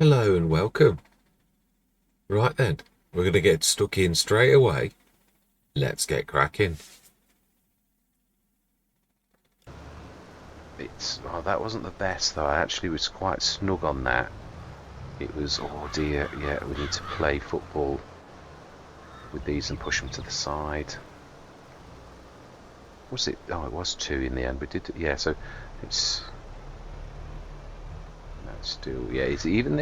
Hello and welcome. Right then, we're going to get stuck in straight away. Let's get cracking. That wasn't the best though. I actually was quite snug on that. It was, oh dear, yeah, we need to play football with these and push them to the side. Was it? Oh, it was two in the end. We did, yeah. So it's no, still, yeah. It's even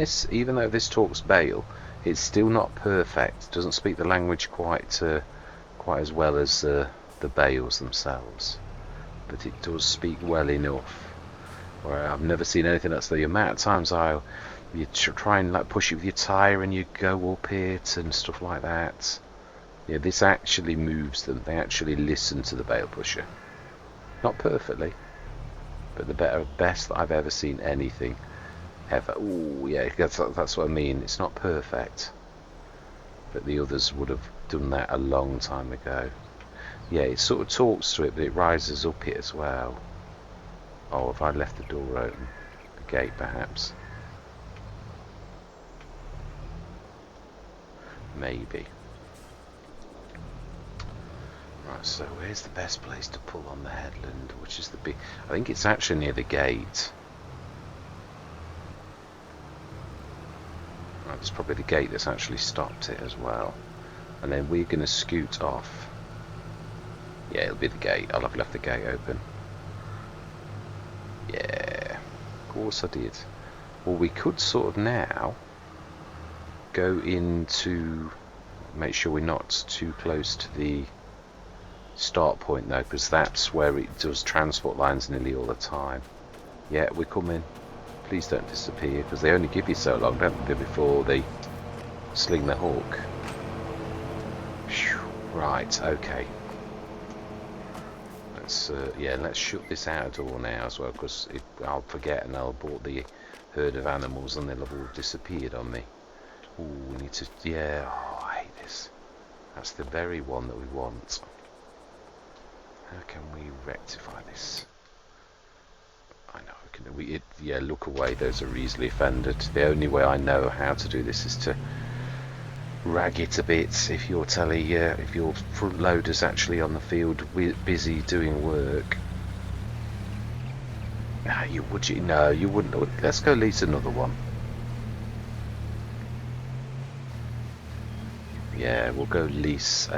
though this talks Bale, it's still not perfect. It doesn't speak the language quite as well as the Bales themselves, but it does speak well enough. Where I've never seen anything else. The amount of times you try and like push it with your tyre and you go up it and stuff like that. Yeah, this actually moves them. They actually listen to the bale pusher. Not perfectly, but the best that I've ever seen anything ever. Ooh, yeah, that's what I mean. It's not perfect, but the others would have done that a long time ago. Yeah, it sort of talks to it, but it rises up it as well. Oh, if I left the door open, the gate perhaps. Maybe. Right, so where's the best place to pull on the headland? Which is the big... I think it's actually near the gate. Right, it's probably the gate that's actually stopped it as well. And then we're going to scoot off. Yeah, it'll be the gate. I'll have left the gate open. Yeah, of course I did. Well, we could sort of now go into... Make sure we're not too close to the start point though, because that's where it does transport lines nearly all the time. Yeah, we're coming. Please don't disappear, because they only give you so long, don't they, before they sling the hook. Whew. Right, okay. Let's shut this outer door now as well, because I'll forget and I'll abort the herd of animals and they'll have all disappeared on me. Ooh, we need to... Yeah, oh, I hate this. That's the very one that we want. How can we rectify this? I know, yeah, look away, those are easily offended. The only way I know how to do this is to rag it a bit. If your if your front loader's actually on the field busy doing work. No, no, you wouldn't. Let's go lease another one. Yeah, we'll go lease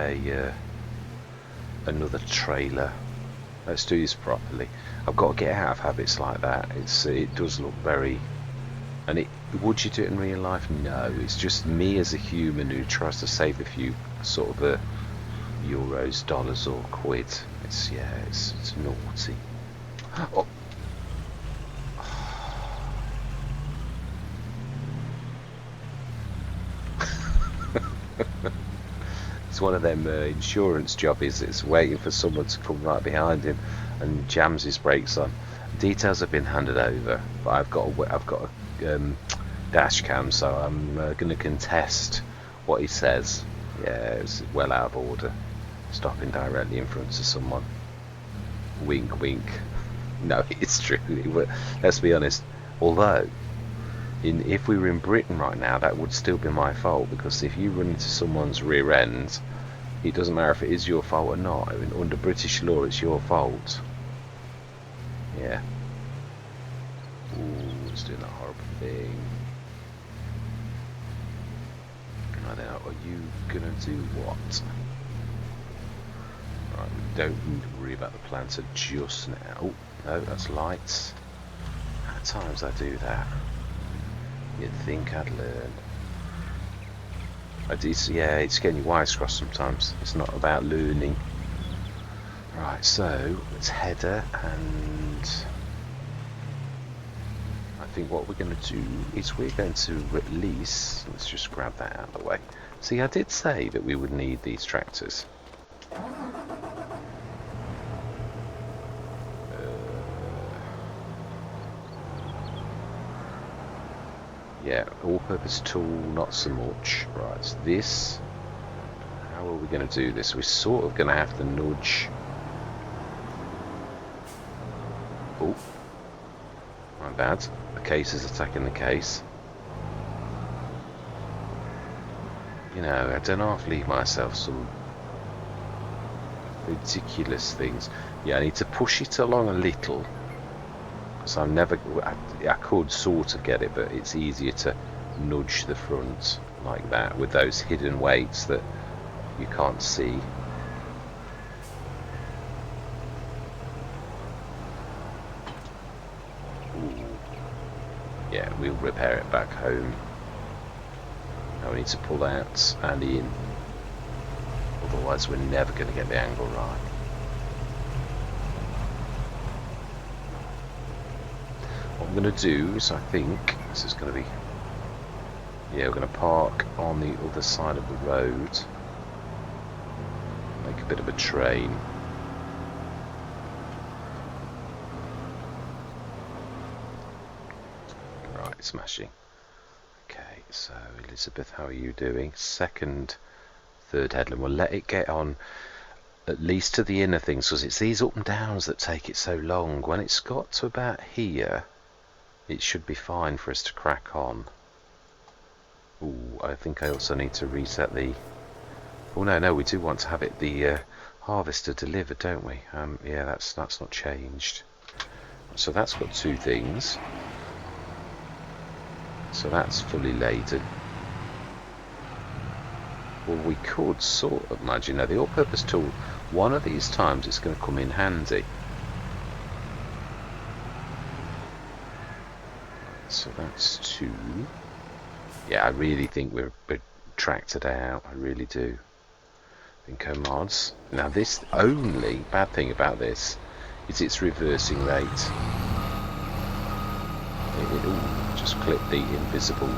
another trailer. Let's do this properly. I've got to get out of habits like that. It does look very... And would you do it in real life? No, it's just me as a human who tries to save a few sort of euros, dollars or quid. It's naughty. Oh. It's one of them insurance jobbies. It's waiting for someone to come right behind him and jams his brakes on. Details have been handed over, but I've got a dash cam, so I'm going to contest what he says. Yeah, it's well out of order, stopping directly in front of someone. Wink, wink. No, it's true. Let's be honest. Although, if we were in Britain right now, that would still be my fault, because if you run into someone's rear end, it doesn't matter if it is your fault or not. I mean, under British law, it's your fault. Yeah. Ooh, it's doing that horrible thing. I don't know, are you gonna do what? Right, we don't need to worry about the planter just now. Oh, no, that's lights. At times I do that. You'd think I'd learn. Yeah, it's getting your wires crossed sometimes. It's not about learning. Right, so let's header, and I think what we're going to do is we're going to release. Let's just grab that out of the way. See, I did say that we would need these tractors. Yeah, all-purpose tool, not so much. Right, so this... How are we going to do this? We're sort of going to have to nudge... Oh. My bad. The case is attacking the case. you know, I don't half leave myself some ridiculous things. Yeah, I need to push it along a little, because I could sort of get it, but it's easier to nudge the front like that with those hidden weights that you can't see. Ooh. Yeah, we'll repair it back home. Now we need to pull out and in, otherwise we're never going to get the angle right. What I'm going to do is, I think this is going to be, yeah, we're going to park on the other side of the road, make a bit of a train. Right, smashing. Okay, so Elizabeth, how are you doing? Second, third headland. We'll let it get on at least to the inner things, because it's these up and downs that take it so long. When it's got to about here, it should be fine for us to crack on. Ooh, I think I also need to reset the... Oh no, we do want to have it the harvester delivered, don't we? Yeah, that's not changed. So that's got two things. So that's fully laden. Well, we could sort of imagine, the all-purpose tool, one of these times it's going to come in handy. So that's two. Yeah, I really think we're tracked it out. I really do. Inco mods. Now this only bad thing about this is its reversing rate. Ooh, just clip the invisible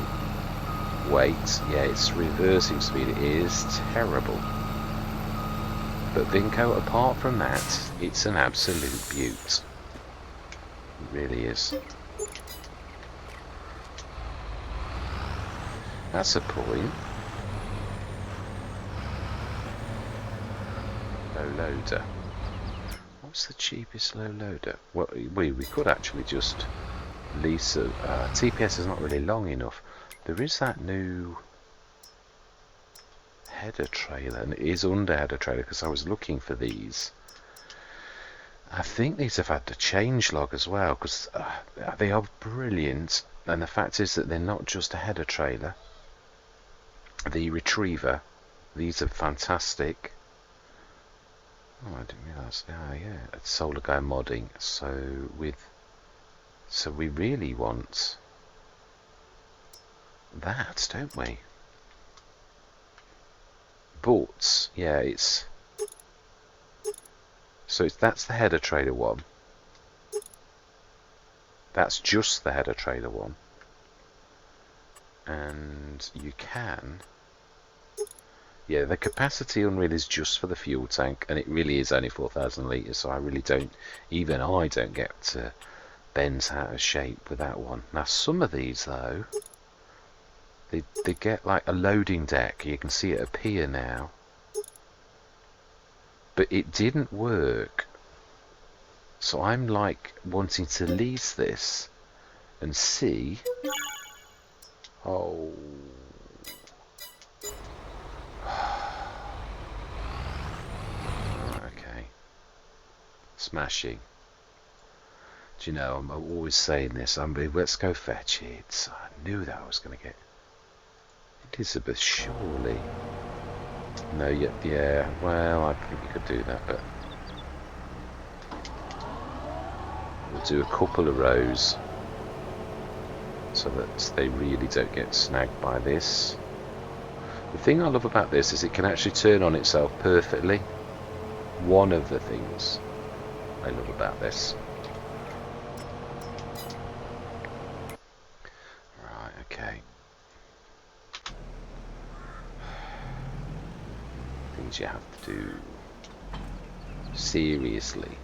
weight. Yeah, its reversing speed is terrible. But Vinco, apart from that, it's an absolute beaut. It really is. That's a point. Low loader. What's the cheapest low loader? Well, we could actually just lease a... TPS is not really long enough. There is that new header trailer, and it is under header trailer, because I was looking for these. I think these have had the change log as well, because they are brilliant. And the fact is that they're not just a header trailer. The retriever, these are fantastic. Oh, I didn't realise. Yeah, it's Solar Guy modding. So we really want that, don't we? But yeah, that's the header trailer one. That's just the header trailer one. And you can... Yeah, the capacity unreal is just for the fuel tank, and it really is only 4,000 litres, so I really don't, even I don't get bent out of shape with that one. Now some of these though, they get like a loading deck, you can see it appear now. But it didn't work. So I'm like wanting to lease this and see... Oh... Okay. Smashing. Do you know, I'm always saying this, let's go fetch it. I knew that I was going to get... Elizabeth, surely. No, yeah, well, I think you could do that, but... We'll do a couple of rows so that they really don't get snagged by this. The thing I love about this is it can actually turn on itself perfectly. One of the things I love about this. Right, okay. Things you have to do seriously.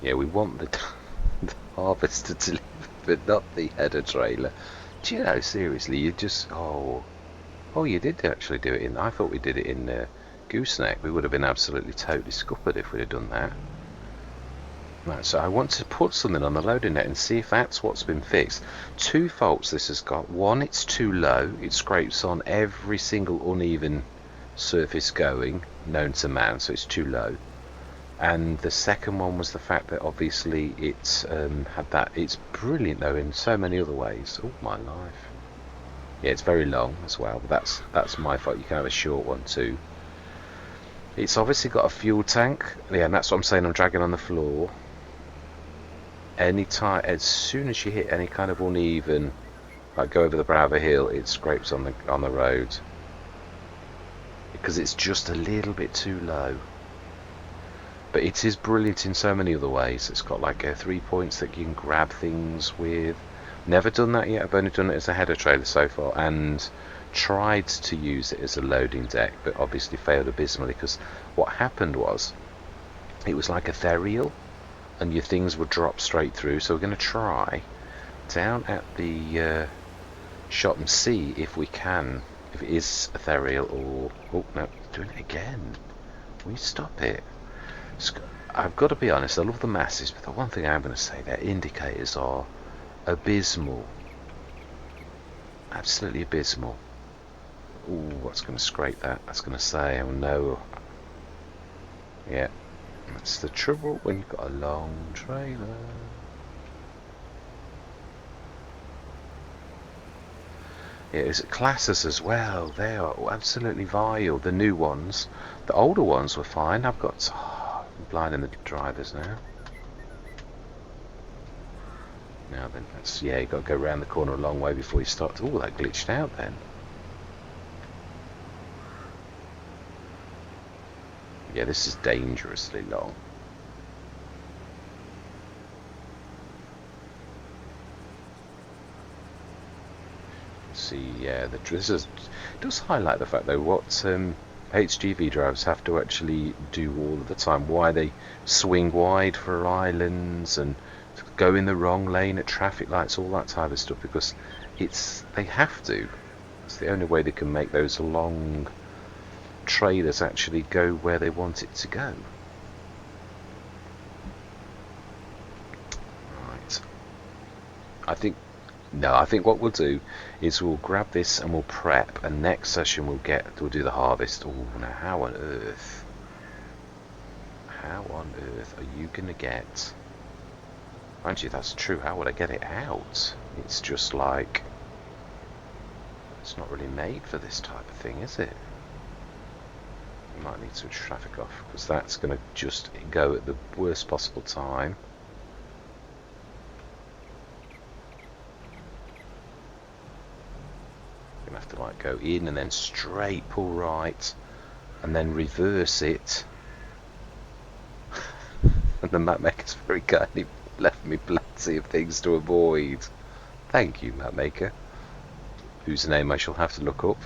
Yeah, we want the harvester to deliver, but not the header trailer. Do you know, seriously, you just... Oh, you did actually do it in... I thought we did it in Gooseneck. We would have been absolutely totally scuppered if we'd have done that. Right, so I want to put something on the loading net and see if that's what's been fixed. Two faults this has got. One, it's too low. It scrapes on every single uneven surface going known to man, so it's too low. And the second one was the fact that obviously it's had that. It's brilliant though in so many other ways. Oh my life! Yeah, it's very long as well, but that's my fault. You can have a short one too. It's obviously got a fuel tank. Yeah, and that's what I'm saying. I'm dragging on the floor. Anytime, as soon as you hit any kind of uneven, like go over the brow of a hill, it scrapes on the road because it's just a little bit too low. But it is brilliant in so many other ways. It's got like 3 points that you can grab things with. Never done that yet. I've only done it as a header trailer so far, and tried to use it as a loading deck, but obviously failed abysmally because what happened was it was like ethereal, and your things would drop straight through. So we're going to try down at the shop and see if we can, if it is ethereal or... Oh no, doing it again. Will you stop it? I've got to be honest, I love the masses, but the one thing I'm going to say, their indicators are abysmal. Absolutely abysmal. Ooh, what's going to scrape that? That's going to say, oh no. Yeah, that's the trouble when you've got a long trailer. Yeah, it's classes as well. They are absolutely vile. The new ones, the older ones were fine. I've got I'm blinding the drivers now. Now then, that's, yeah, you got to go around the corner a long way before you start. Oh, that glitched out then. Yeah, this is dangerously long. See, yeah, this does highlight the fact though what HGV drivers have to actually do all of the time. Why they swing wide for islands and go in the wrong lane at traffic lights, all that type of stuff, because they have to. It's the only way they can make those long trailers actually go where they want it to go. Right. I think what we'll do is we'll grab this and we'll prep, and next session we'll do the harvest. Oh, now how on earth are you gonna get? Mind you, that's true. How would I get it out? It's just like, it's not really made for this type of thing, is it? You might need to switch traffic off, because that's going to just go at the worst possible time. You're going to have to like go in and then straight pull right, and then reverse it. And the map maker's very kindly left me plenty of things to avoid. Thank you, map maker, whose name I shall have to look up.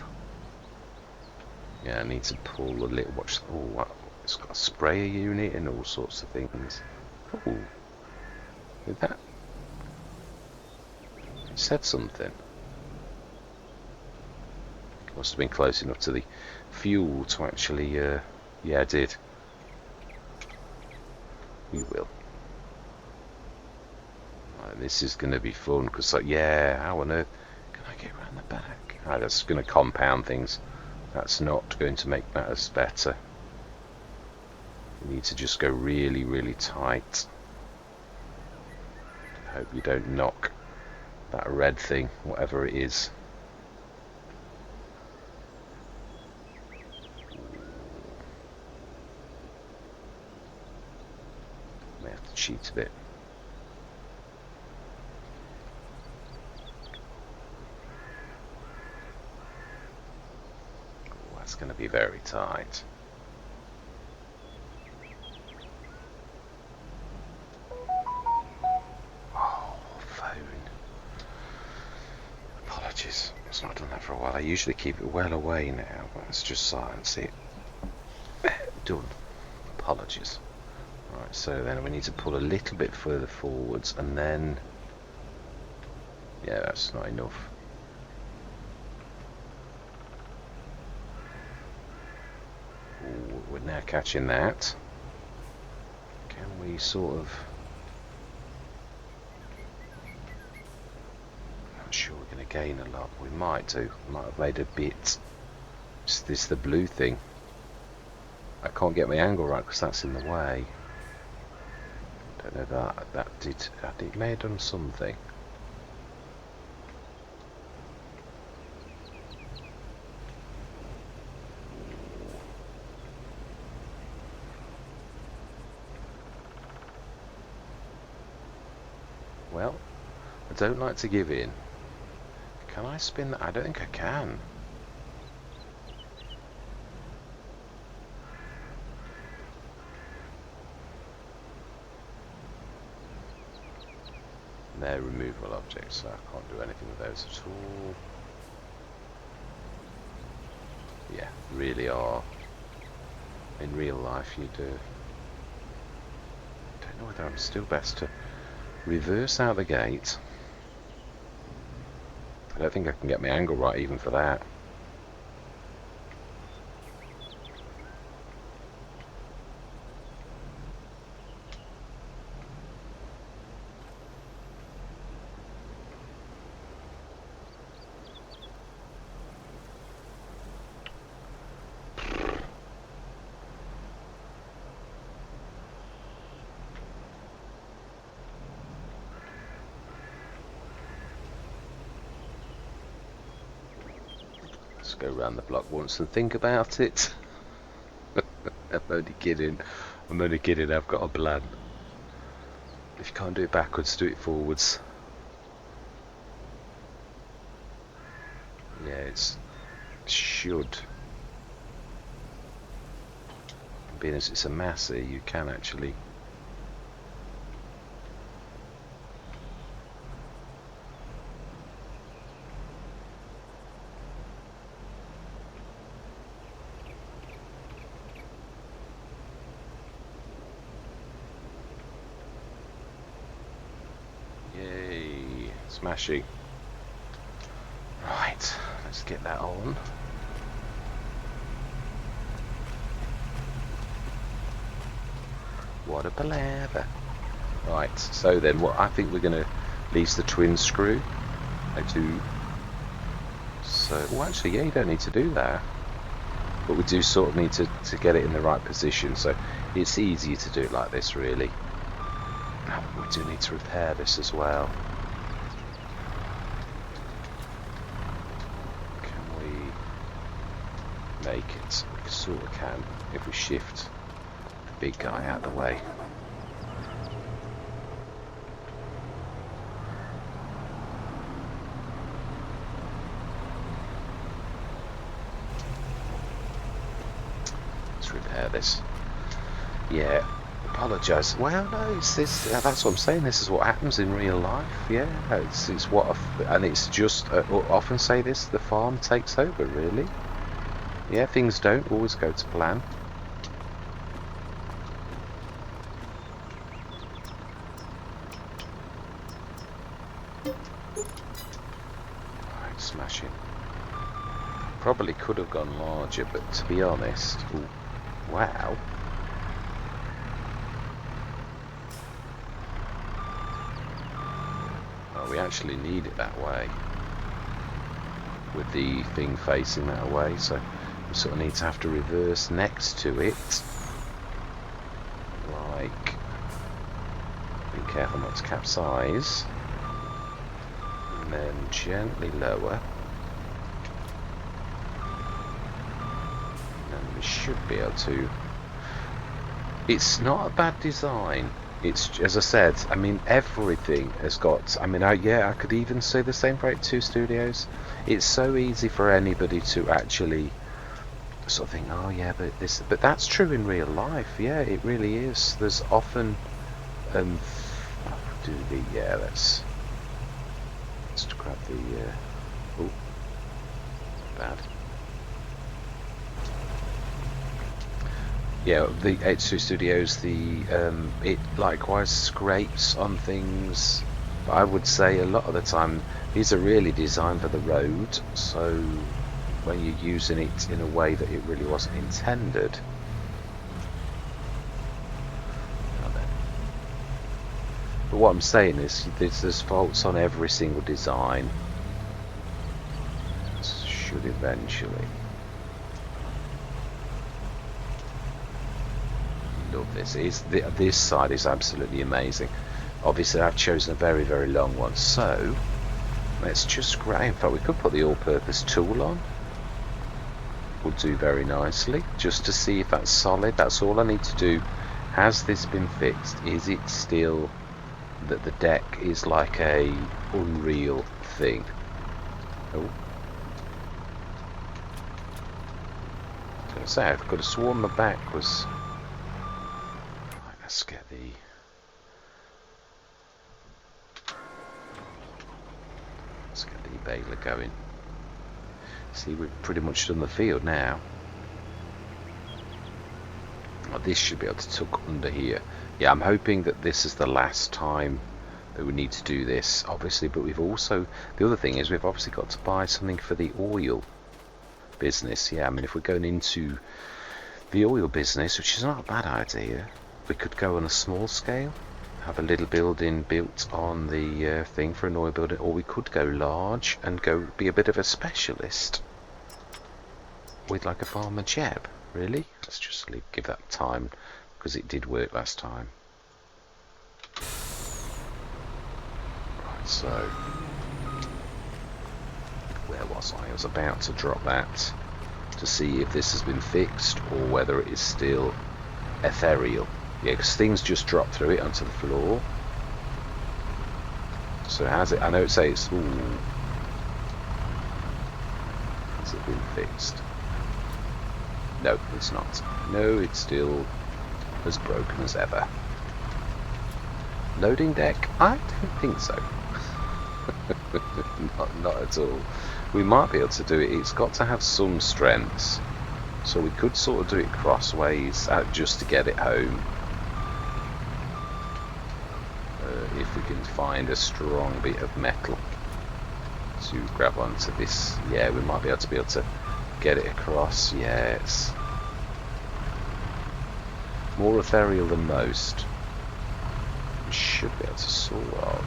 Yeah, I need to pull a little watch. Oh, wow. It's got a sprayer unit and all sorts of things. Oh, with that, it said something. It must have been close enough to the fuel to actually. Yeah, I did. We will. Right, this is going to be fun because, like, yeah, how on earth can I get around the back? Right, that's going to compound things. That's not going to make matters better. You need to just go really, really tight. Hope you don't knock that red thing, whatever it is. May have to cheat a bit. It's going to be very tight. Oh, phone. Apologies. I've not done that for a while. I usually keep it well away now, but let's just silence it. Done. Apologies. Right, so then we need to pull a little bit further forwards, and then... Yeah, that's not enough. Ooh, we're now catching that. Can we sort of we're going to gain a lot. We might do. Might have made a bit. Is this the blue thing? I can't get my angle right because that's in the way. Don't know that did. I think it may have done something. Well, I don't like to give in. Can I spin that? I don't think I can. They're removable objects, so I can't do anything with those at all. Yeah, really are. In real life you do. Don't know whether I'm still best to reverse out the gate. I don't think I can get my angle right even for that. Let's go around the block once and think about it. I'm only kidding. I'm only kidding. I've got a plan. If you can't do it backwards, do it forwards. Yeah, it should. Being as it's a massey, you can actually. Yay, smashing. Right, let's get that on. What a palaver. Right, so then what I think we're going to leave the twin screw. I do. So, well actually, yeah, you don't need to do that. But we do sort of need to get it in the right position, so it's easier to do it like this, really. We do need to repair this as well. Can we make it? We sort of can if we shift the big guy out of the way. Let's repair this. Yeah. Apologise. Well, no, it's this. That's what I'm saying. This is what happens in real life. Yeah, it's what, and it's just. I often say this: the farm takes over. Really. Yeah, things don't always go to plan. Right, smashing. Probably could have gone larger, but to be honest, ooh, wow. We actually need it that way, with the thing facing that way, so we sort of need to have to reverse next to it, like, be careful not to capsize, and then gently lower, and we should be able to. It's not a bad design. It's, as I said, I mean, everything has got, I mean, yeah, I could even say the same for 82 Studios. It's so easy for anybody to actually sort of think, oh yeah, but that's true in real life. Yeah, it really is. There's often, yeah, let's grab the, oh, bad. Yeah, the 82 Studios, it likewise scrapes on things, but I would say a lot of the time these are really designed for the road, so when you're using it in a way that it really wasn't intended. But what I'm saying is there's faults on every single design, should eventually. Love this. This side is absolutely amazing. Obviously I've chosen a very, very long one, so let's just grab, in fact we could put the all-purpose tool on. Would do very nicely, just to see if that's solid. That's all I need to do. Has this been fixed? Is it still that the deck is like a unreal thing? Oh, I was going to say, I could have sworn the back was... Right, let's get the... Let's get the baler going. See, we've pretty much done the field now. Oh, this should be able to tuck under here. Yeah, I'm hoping that this is the last time that we need to do this, obviously, but we've also... The other thing is we've obviously got to buy something for the oil business. Yeah, I mean, if we're going into the oil business, which is not a bad idea, we could go on a small scale, have a little building built on the thing for an oil building, or we could go large and go be a bit of a specialist with like a farmer jeb. Really? Let's just give that time, because it did work last time. Right, so where was I? I was about to drop that to see if this has been fixed or whether it is still ethereal. Yeah, because things just drop through it onto the floor. So has it? I know it says, ooh, has it been fixed? No, it's not. No, it's still as broken as ever. Loading deck? I don't think so. not at all. We might be able to do it. It's got to have some strengths. So we could sort of do it crossways just to get it home. If we can find a strong bit of metal to grab onto this. Yeah, we might be able to get it across. Yes, more ethereal than most. We should be able to sort of.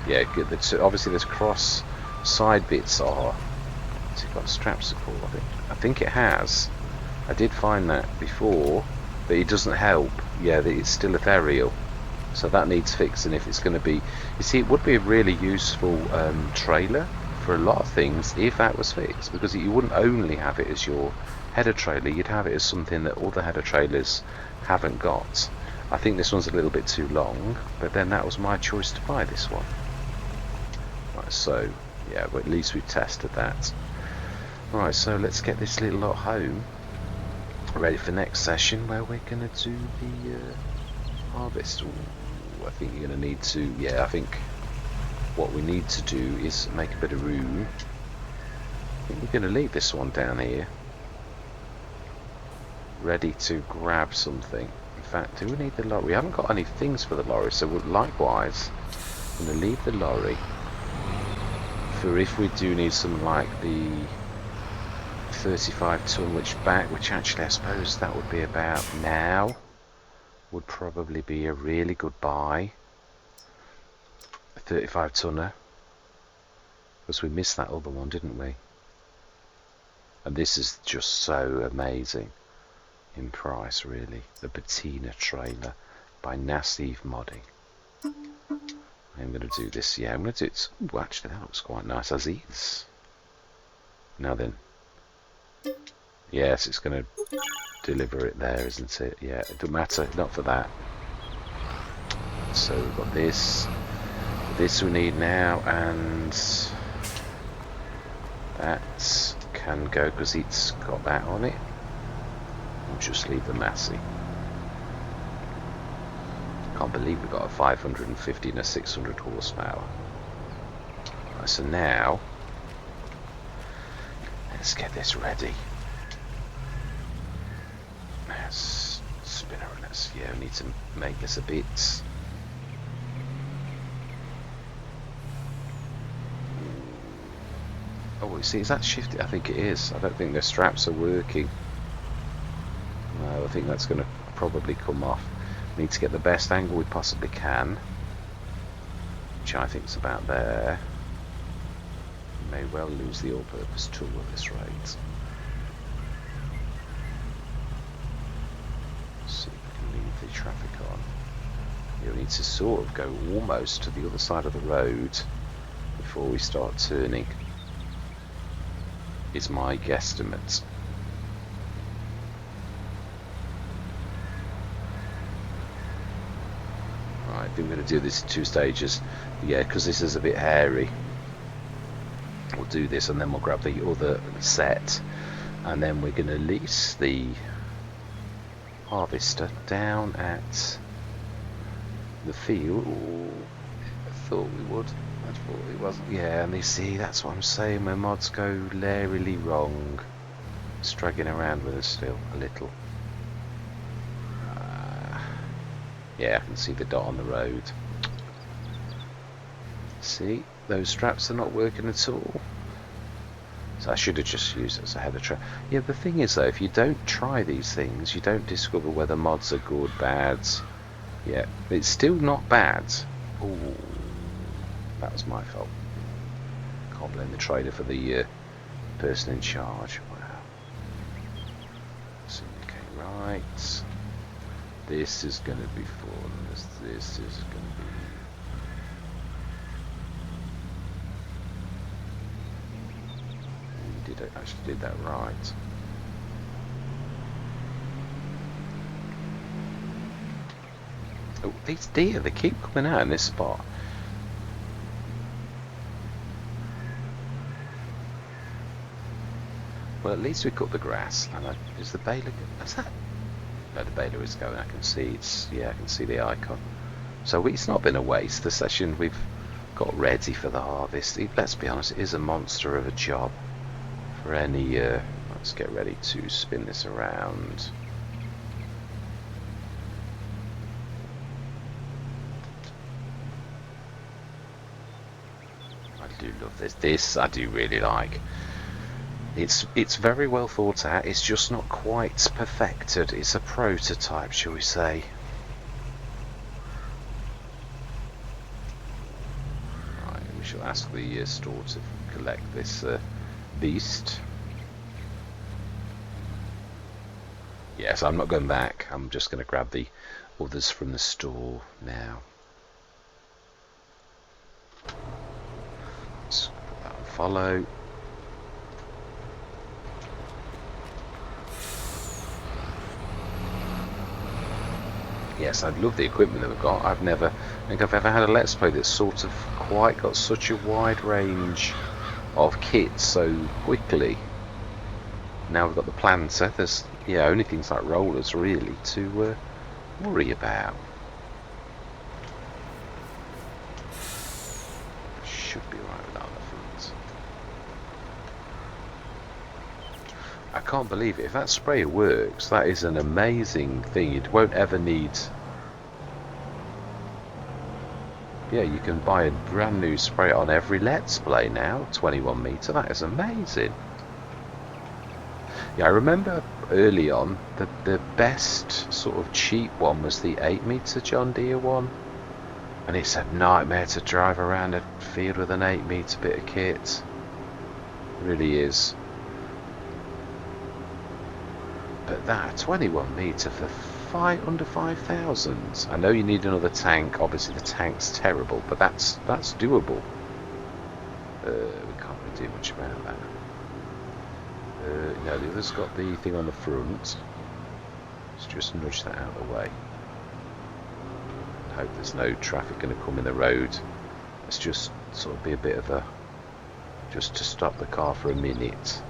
Yeah, good. Obviously there's cross side bits are. Has it got strap support? I think it has. I did find that before, but it doesn't help. Yeah, that it's still ethereal. So that needs fixing if it's going to be... You see, it would be a really useful trailer for a lot of things if that was fixed, because you wouldn't only have it as your header trailer, you'd have it as something that all the header trailers haven't got. I think this one's a little bit too long, but then that was my choice to buy this one. Right, so, yeah, but at least we've tested that. Right, so let's get this little lot home, ready for next session where we're going to do the harvest. Ooh, I think you're going to need to, yeah, I think what we need to do is make a bit of room. I think we're going to leave this one down here, ready to grab something. In fact, do we need the lorry? We haven't got any things for the lorry, so likewise, I'm going to leave the lorry for if we do need something like the 35 ton, which actually I suppose that would be about now, would probably be a really good buy. A 35 tonner, because we missed that other one, didn't we? And this is just so amazing in price, really. The Patina trailer by Nassif Modding. I'm going to do this, yeah, I'm going to do it. Ooh, actually that looks quite nice as is. Now then, yes, it's going to deliver it there, isn't it? Yeah, it doesn't matter, not for that. So we've got this we need now, and that can go because it's got that on it. We'll just leave the Massey. Can't believe we've got a 550 and a 600 horsepower. Right, so now let's get this ready. Let's spin around. Yeah, we need to make this a bit. Oh, you see, is that shifted? I think it is. I don't think the straps are working. No, I think that's going to probably come off. We need to get the best angle we possibly can, which I think is about there. May well lose the all-purpose tool at this rate. Let's see if we can leave the traffic on. You'll need to sort of go almost to the other side of the road before we start turning, is my guesstimate. Right, I think we're going to do this in 2 stages. Yeah, because this is a bit hairy. We'll do this and then we'll grab the other set, and then we're going to lease the harvester down at the field. Ooh, I thought we would. I thought it wasn't. Yeah, and you see, that's what I'm saying, where mods go larily wrong. It's dragging around with us still a little. Yeah, I can see the dot on the road. See, those straps are not working at all. So I should have just used it as a header trap. Yeah, the thing is though, if you don't try these things, you don't discover whether mods are good, bad. Yeah, it's still not bad. Ooh, that was my fault. Can't blame the trader for the person in charge. Wow. So, okay, right. This is going to be fun. This is going to be... actually did that right. Oh, these deer, they keep coming out in this spot. Well, at least we cut the grass. And is the baler... Is that... No, the baler is going. I can see it's... Yeah, I can see the icon. So it's not been a waste. The session we've got ready for the harvest. Let's be honest, it is a monster of a job. For any... let's get ready to spin this around. I do love this. This I do really like. It's very well thought out. It's just not quite perfected. It's a prototype, shall we say. Right, we shall ask the store to collect this beast. Yes, I'm not going back. I'm just going to grab the others from the store now. Let's put that on follow. Yes, I love the equipment that we've got. I think I've ever had a Let's Play that's sort of quite got such a wide range of kits so quickly. Now we've got the planter. There's only things like rollers really to worry about. Should be right with that on the front. I can't believe it. If that sprayer works, that is an amazing thing. You won't ever need... Yeah, you can buy a brand new sprayer on every Let's Play now. 21 metre. That is amazing. Yeah, I remember early on the best sort of cheap one was the 8 metre John Deere one, and it's a nightmare to drive around a field with an 8 metre bit of kit. It really is. But that 21 metre for under 5,000. I know you need another tank. Obviously the tank's terrible, but that's doable. We can't really do much about that. No, the other's got the thing on the front. Let's just nudge that out of the way. Hope there's no traffic going to come in the road. Let's just sort of be a bit of a... just to stop the car for a minute.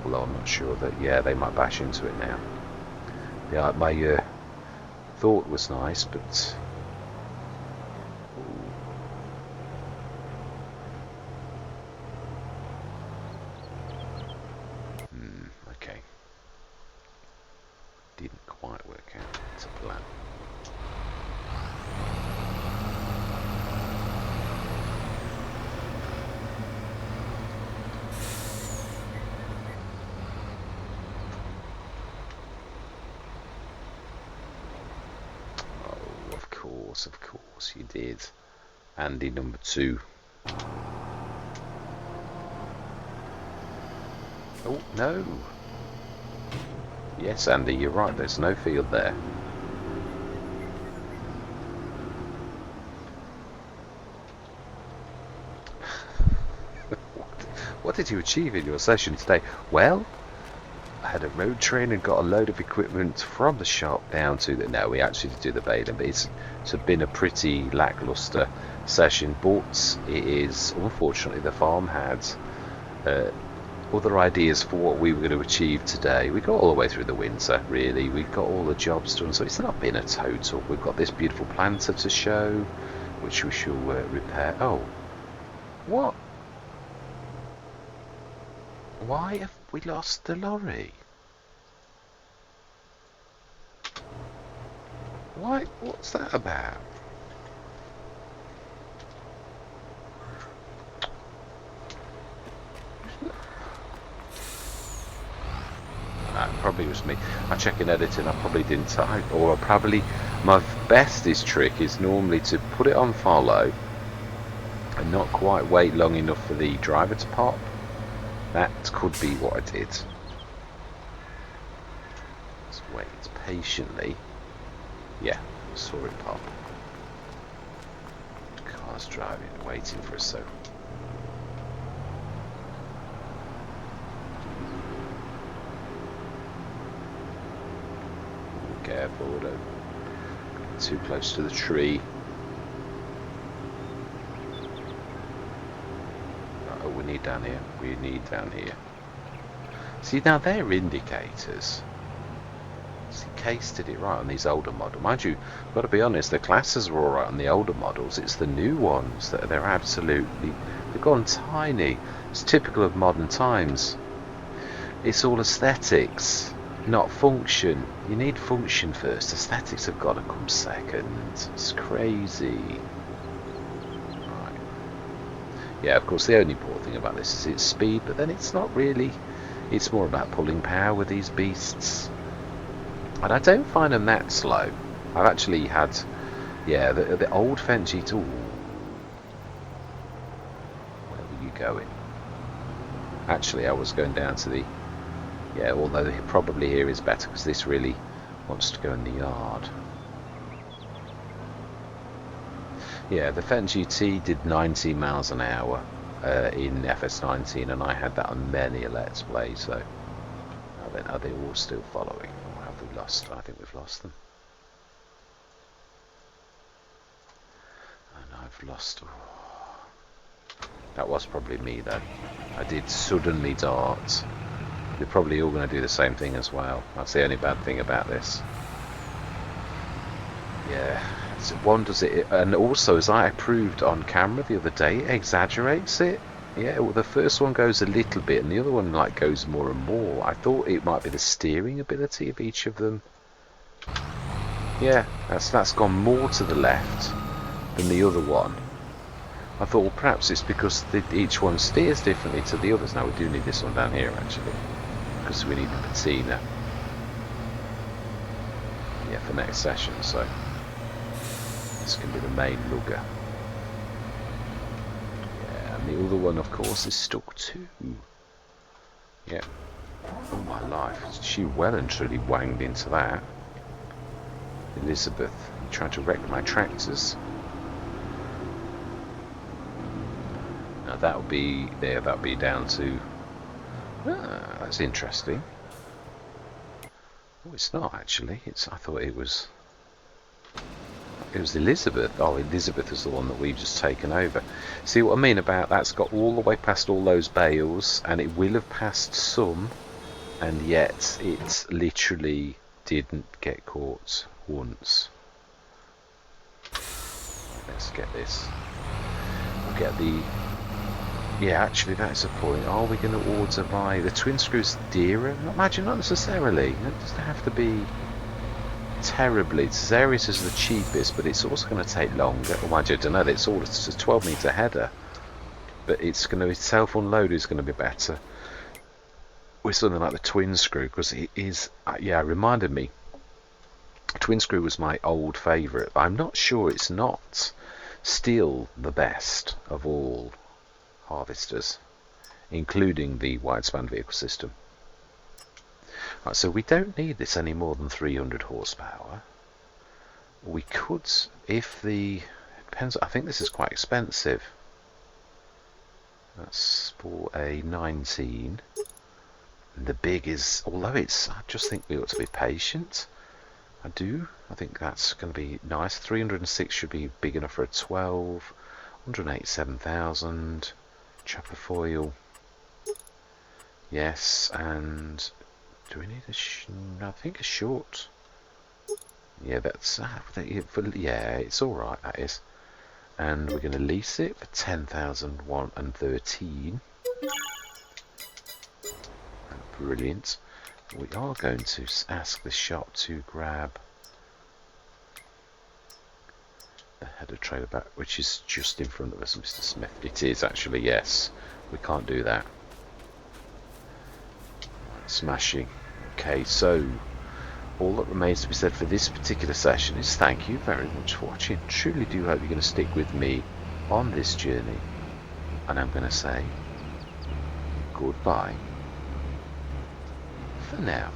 Although I'm not sure that... Yeah, they might bash into it now. Yeah, my thought was nice, but... Okay. Didn't quite work out to plan. Oh, of course you did. Andy number 2. Oh, no. Yes, Andy, you're right. There's no field there. What did you achieve in your session today? Well, I had a road train and got a load of equipment from the shop down to the... No, we actually did do the baling, but it's been a pretty lackluster session. But it is, unfortunately, the farm had other ideas for what we were going to achieve today. We got all the way through the winter, really. We got all the jobs done, so it's not been a total. We've got this beautiful planter to show, which we shall repair. Oh, what? Why have we lost the lorry? Why? What's that about? That probably was me. I check in editing, I probably didn't type, or probably my bestest trick is normally to put it on follow and not quite wait long enough for the driver to pop. That could be what I did. Let's wait patiently. Yeah, saw it pop. Car's driving, waiting for us, so. Careful, don't get too close to the tree. Oh, we need down here. We need down here. See, now they're indicators. See, Case did it right on these older models. Mind you, I've got to be honest, the classes were alright on the older models. It's the new ones that they're absolutely... They've gone tiny. It's typical of modern times. It's all aesthetics, not function. You need function first. Aesthetics have got to come second. It's crazy. Right. Yeah, of course, the only poor thing about this is its speed, but then it's not really. It's more about pulling power with these beasts. And I don't find them that slow. I've actually had, yeah, the old Fenji tool. Where were you going? Actually, I was going down to the, yeah, although probably here is better because this really wants to go in the yard. Yeah, the Fenji T did 90 miles an hour in FS19, and I had that on many a Let's Play, so are they all still following? Or have we lost? I think we've lost them. And I've lost... Oh. That was probably me though. I did suddenly dart. They're probably all going to do the same thing as well. That's the only bad thing about this. Yeah, so one does it, and also as I proved on camera the other day, it exaggerates it. Yeah, well, the first one goes a little bit, and the other one like goes more and more. I thought it might be the steering ability of each of them. Yeah, that's gone more to the left than the other one. I thought, well, perhaps it's because each one steers differently to the others. Now we do need this one down here actually, because we need the patina. Yeah, for next session. So this can be the main lugger. The other one, of course, is stuck too. Yeah. Oh my life. She well and truly wanged into that. Elizabeth, trying to wreck my tractors. Now that'll be there. That'll be down to. Ah, that's interesting. Oh, it's not actually. It's. I thought it was. It was Elizabeth. Oh, Elizabeth is the one that we've just taken over. See what I mean about that's got all the way past all those bales, and it will have passed some, and yet it literally didn't get caught once. Let's get this. We'll get the... Yeah, actually that's a point. Are we going to order by the twin screws dearer? Imagine, not necessarily. It doesn't have to be... terribly. Cesareus is the cheapest, but it's also going to take longer. Oh, I don't know. It's all it's a 12-meter header, but it's going to be self-unload is going to be better with something like the twin screw, because it is. Yeah, it reminded me. Twin screw was my old favourite. I'm not sure it's not still the best of all harvesters. including the wide-span vehicle system. Right, so we don't need this any more than 300 horsepower. We could, if the, depends, I think this is quite expensive. That's for a 19. And the big is, although it's, I just think we ought to be patient. I think that's going to be nice. 306 should be big enough for a 12. 187,000. Chopper foil. Yes, and do we need I think a short. Yeah, that's yeah, it's all right. That is, and we're going to lease it for 10,113. Brilliant. We are going to ask the shop to grab the header trailer back, which is just in front of us, Mr. Smith. It is actually, yes. We can't do that. Smashing. Okay, so all that remains to be said for this particular session is thank you very much for watching. Truly do hope you're going to stick with me on this journey. And I'm going to say goodbye for now.